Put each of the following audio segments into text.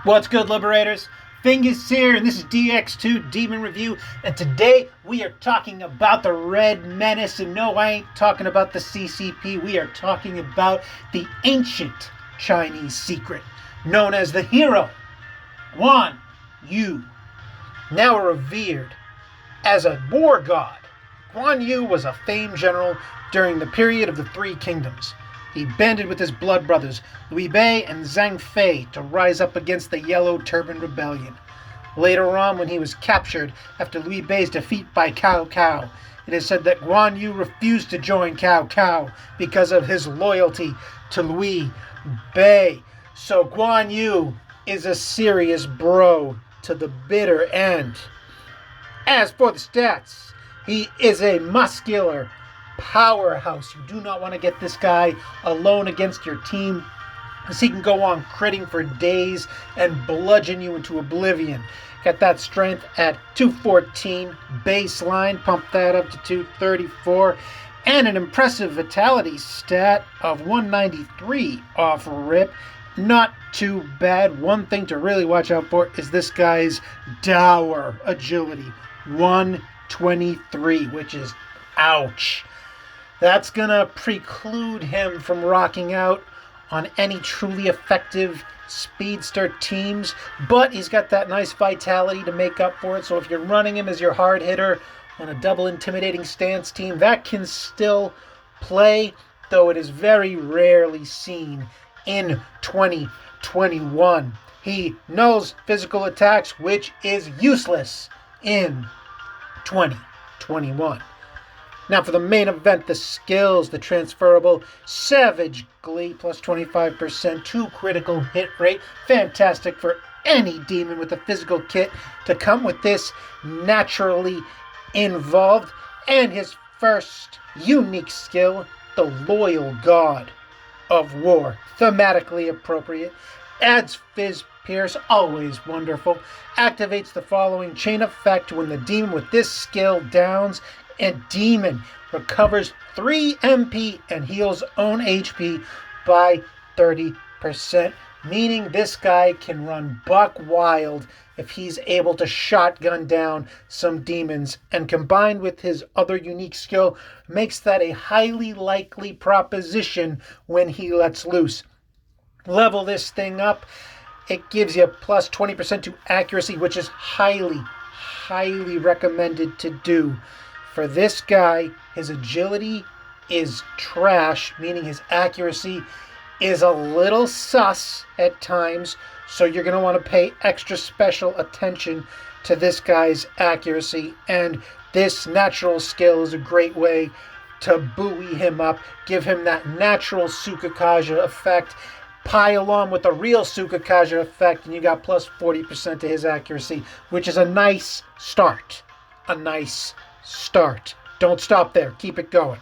What's good, Liberators? Fingus here, and this is Dx2 Demon Review, and today we are talking about the Red Menace, and no, I ain't talking about the CCP, we are talking about the ancient Chinese secret, known as the hero, Guan Yu. Now revered as a war god, Guan Yu was a famed general during the period of the Three Kingdoms. He banded with his blood brothers, Liu Bei and Zhang Fei, to rise up against the Yellow Turban Rebellion. Later on, when he was captured after Liu Bei's defeat by Cao Cao, it is said that Guan Yu refused to join Cao Cao because of his loyalty to Liu Bei. So Guan Yu is a serious bro to the bitter end. As for the stats, he is a muscular powerhouse. You do not want to get this guy alone against your team, because he can go on critting for days and bludgeon you into oblivion. Got that strength at 214 baseline, pump that up to 234, and an impressive vitality stat of 193 off rip. Not too bad. One thing to really watch out for is this guy's dour agility, 123, which is ouch. That's going to preclude him from rocking out on any truly effective speedster teams, but he's got that nice vitality to make up for it. So if you're running him as your hard hitter on a double intimidating stance team, that can still play, though it is very rarely seen in 2021. He knows physical attacks, which is useless in 2021. Now for the main event, the skills, the transferable Savage Glee, plus 25%, 2 critical hit rate. Fantastic for any demon with a physical kit to come with this naturally involved. And his first unique skill, the Loyal God of War. Thematically appropriate. Adds Fizz Pierce, always wonderful. Activates the following chain effect when the demon with this skill downs. And demon recovers 3 MP and heals own HP by 30%, meaning this guy can run buck wild if he's able to shotgun down some demons, and combined with his other unique skill makes that a highly likely proposition when he lets loose. Level this thing up, it gives you plus 20% to accuracy, which is highly recommended to do. For this guy, his agility is trash, meaning his accuracy is a little sus at times, so you're going to want to pay extra special attention to this guy's accuracy, and this natural skill is a great way to buoy him up, give him that natural Sukakaja effect, pile on with the real Sukakaja effect, and you got plus 40% to his accuracy, which is a nice start. Don't stop there. Keep it going.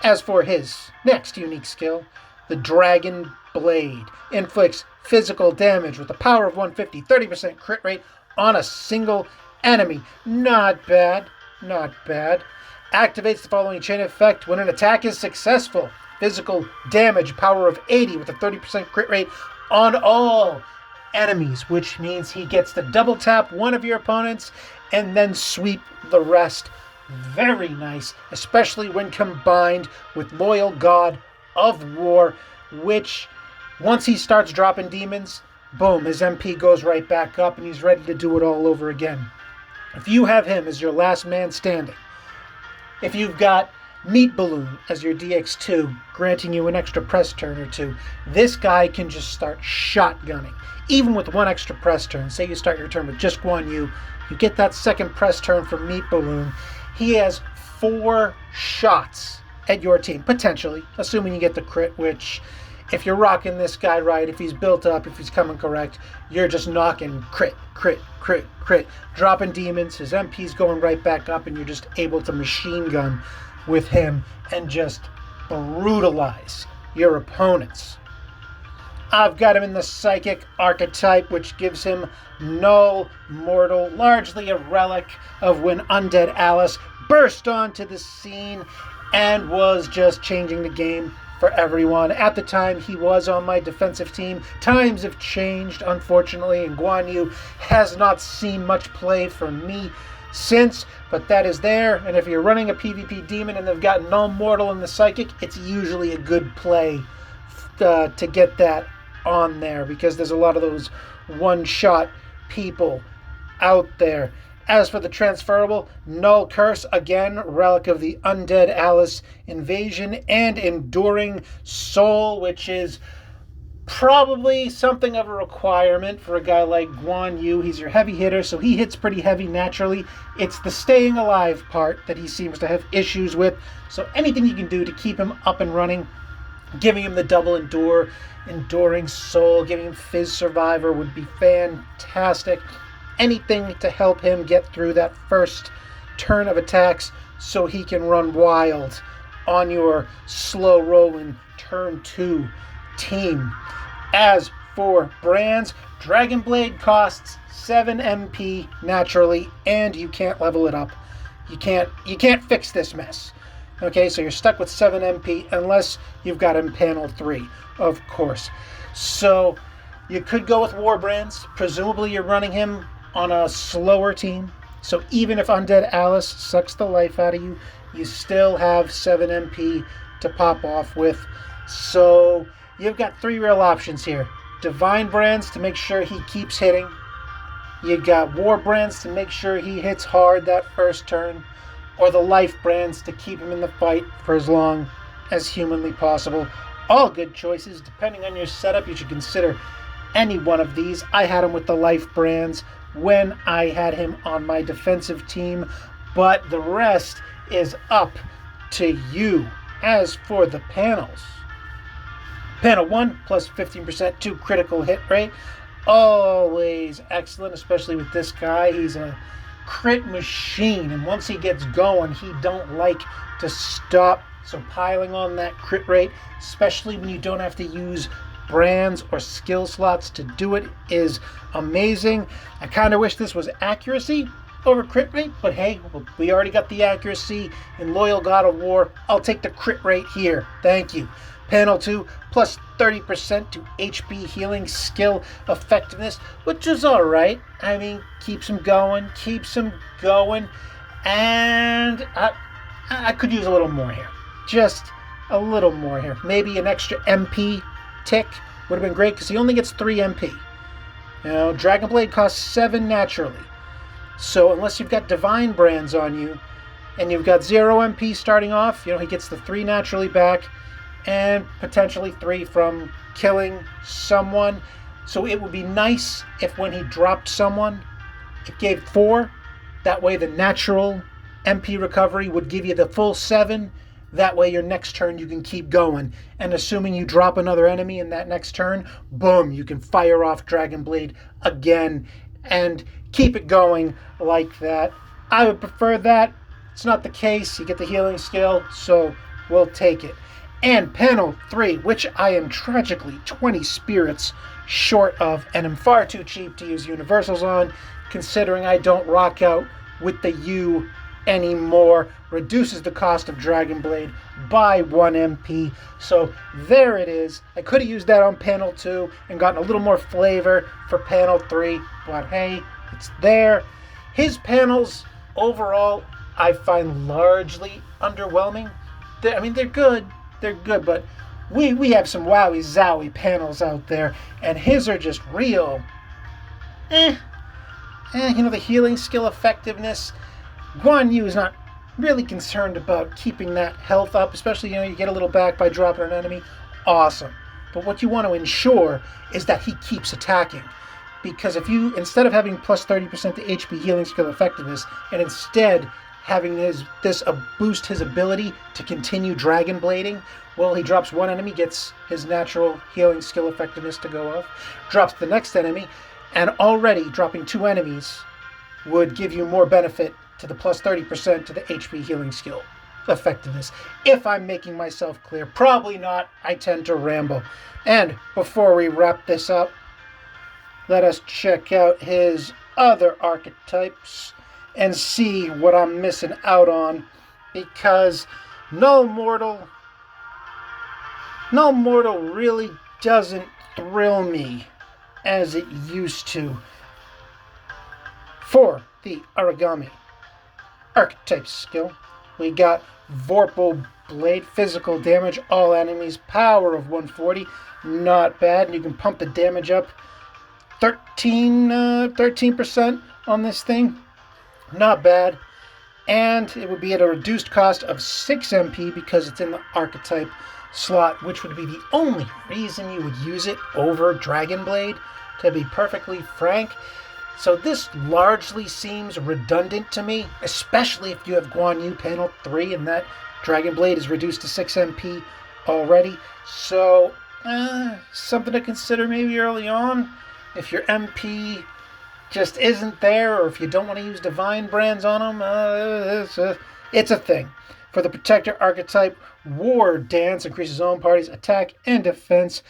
As for his next unique skill, the Dragon Blade inflicts physical damage with a power of 150, 30% crit rate on a single enemy. Not bad. Activates the following chain effect when an attack is successful. Physical damage, power of 80 with a 30% crit rate on all enemies, which means he gets to double tap one of your opponents and then sweep the rest. Very nice, especially when combined with Loyal God of War, which once he starts dropping demons, boom, his MP goes right back up and he's ready to do it all over again. If you have him as your last man standing, if you've got Meat Balloon as your DX2, granting you an extra press turn or two, this guy can just start shotgunning. Even with one extra press turn, say you start your turn with just Guan Yu, you get that second press turn from Meat Balloon. He has 4 shots at your team, potentially, assuming you get the crit, which, if you're rocking this guy right, if he's built up, if he's coming correct, you're just knocking crit, dropping demons, his MP's going right back up, and you're just able to machine gun with him and just brutalize your opponents. I've got him in the Psychic archetype, which gives him Null Mortal, largely a relic of when Undead Alice burst onto the scene and was just changing the game for everyone. At the time, he was on my defensive team. Times have changed, unfortunately, and Guan Yu has not seen much play for me since, but that is there. And if you're running a PvP demon and they've got Null Mortal in the Psychic, it's usually a good play to get that on there, because there's a lot of those one-shot people out there. As for the transferable, Null Curse, again, Relic of the Undead Alice Invasion, and Enduring Soul, which is probably something of a requirement for a guy like Guan Yu. He's your heavy hitter, so he hits pretty heavy naturally. It's the staying alive part that he seems to have issues with. So anything you can do to keep him up and running, giving him the double Enduring Soul, giving him Fizz Survivor would be fantastic. Anything to help him get through that first turn of attacks so he can run wild on your slow rolling turn 2 team. As for brands, Dragon Blade costs 7 MP naturally, and you can't level it up. You can't fix this mess. Okay, so you're stuck with 7 MP unless you've got him panel 3, of course. So you could go with War Brands. Presumably you're running him on a slower team. So even if Undead Alice sucks the life out of you, you still have 7 MP to pop off with. So you've got 3 real options here. Divine Brands to make sure he keeps hitting. You got War Brands to make sure he hits hard that first turn. Or the Life Brands to keep him in the fight for as long as humanly possible. All good choices. Depending on your setup, you should consider any one of these. I had him with the Life Brands when I had him on my defensive team, but the rest is up to you. As for the panels, panel 1 plus 15% to critical hit rate, always excellent, especially with this guy. He's a crit machine, and once he gets going, he don't like to stop. So piling on that crit rate, especially when you don't have to use brands or skill slots to do it, is amazing. I kind of wish this was accuracy over crit rate, but hey, we already got the accuracy in Loyal God of War. I'll take the crit rate here. Thank you. Panel 2 plus 30% to HP healing skill effectiveness, which is alright. I mean, keeps him going, and I could use a little more here. Just a little more here. Maybe an extra MP tick would have been great, because he only gets 3 MP. You know, Dragon Blade costs 7 naturally. So unless you've got Divine Brands on you, and you've got 0 MP starting off, you know, he gets the 3 naturally back, and potentially 3 from killing someone. So it would be nice if when he dropped someone, it gave 4. That way the natural MP recovery would give you the full 7. That way your next turn you can keep going. And assuming you drop another enemy in that next turn, boom, you can fire off Dragon Blade again and keep it going like that. I would prefer that. It's not the case. You get the healing skill, so we'll take it. And panel 3, which I am tragically 20 spirits short of, and am far too cheap to use universals on, considering I don't rock out with the U anymore, reduces the cost of Dragon Blade by 1 MP. So there it is. I could have used that on panel 2 and gotten a little more flavor for panel 3, but hey, it's there. His panels overall I find largely underwhelming. I mean, they're good, but we have some wowie zowie panels out there, and his are just real you know, the healing skill effectiveness, Guan Yu is not really concerned about keeping that health up, especially, you know, you get a little back by dropping an enemy. Awesome. But what you want to ensure is that he keeps attacking. Because if you, instead of having plus 30% to HP healing skill effectiveness, and instead having this boost his ability to continue Dragon Blading, well, he drops 1 enemy, gets his natural healing skill effectiveness to go off, drops the next enemy, and already dropping 2 enemies would give you more benefit to the plus 30% to the HP healing skill effectiveness. If I'm making myself clear, probably not. I tend to ramble. And before we wrap this up, let us check out his other archetypes and see what I'm missing out on, because Null Mortal No Mortal really doesn't thrill me as it used to. For the Origami archetype skill, we got Vorpal Blade, physical damage, all enemies, power of 140, not bad. And you can pump the damage up 13% on this thing, not bad. And it would be at a reduced cost of 6 MP because it's in the archetype slot, which would be the only reason you would use it over Dragon Blade, to be perfectly frank. So this largely seems redundant to me, especially if you have Guan Yu panel 3 and that Dragon Blade is reduced to 6 MP already. So something to consider maybe early on. If your MP just isn't there, or if you don't want to use Divine Brands on them, it's a thing. For the Protector archetype, War Dance increases own party's attack and defense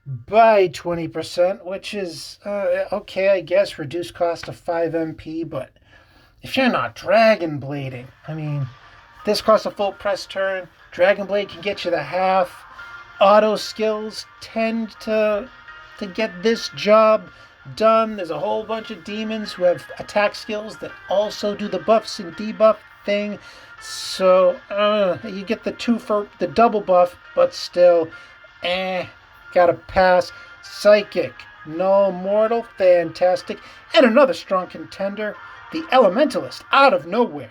by 20%, which is okay, I guess. Reduced cost of 5 MP, but if you're not Dragon Blading, I mean, this costs a full press turn. Dragon Blade can get you the half. Auto skills tend to get this job done. There's a whole bunch of demons who have attack skills that also do the buffs and debuff thing. So you get the double buff, but still, gotta pass. Psychic, no Mortal, fantastic. And another strong contender, the Elementalist, out of nowhere.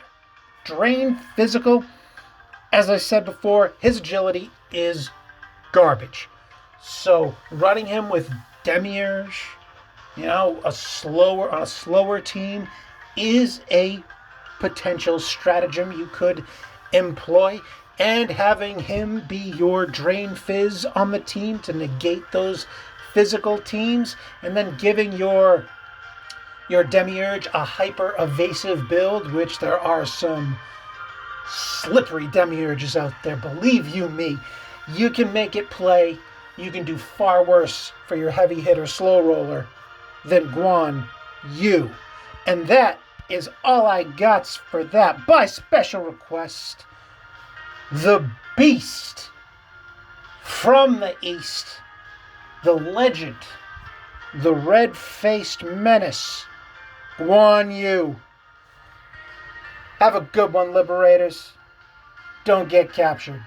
Drain physical. As I said before, his agility is garbage. So running him with Demiurge, on a slower team, is a potential stratagem you could employ. And having him be your Drain Fizz on the team to negate those physical teams, and then giving your Demiurge a hyper evasive build, which there are some slippery Demiurges out there, believe you me. You can make it play. You can do far worse for your heavy hitter slow roller than Guan Yu. And that is all I got for that. By special request, the Beast from the East, the legend, the red-faced menace, Guan Yu. Have a good one, Liberators. Don't get captured.